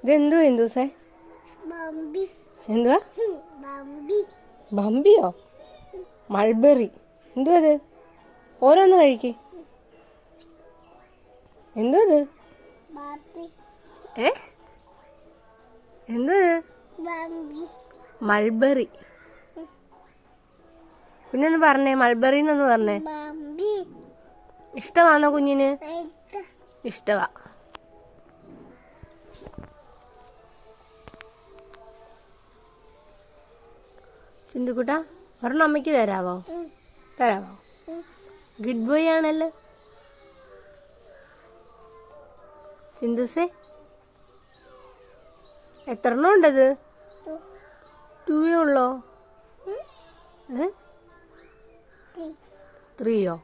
ഇതെന്തുവാ ഹിന്ദുസേ? എന്തുവാ? ബമ്പിയോ? മൾബറി. എന്തുവാ അത്? ഓരോന്ന് കഴിക്ക്. എന്തുവാ ഇത്? ഏ എന്തുവാ? മൾബറി. കുഞ്ഞൊന്ന് പറഞ്ഞേ, മൾബറി എന്നൊന്ന് പറഞ്ഞേ. ഇഷ്ടമാണോ കുഞ്ഞിന്? ഇഷ്ടമാ. ചിന്തുക്കുട്ടാ, ഒരെണ്ണം അമ്മയ്ക്ക് തരാവോ? തരാവോ? ഗുഡ് ബോയ് ആണല്ലോ ചിന്തുസേ. എത്ര എണ്ണം ഉണ്ടത്? 2 ഉള്ളോ? 3യോ?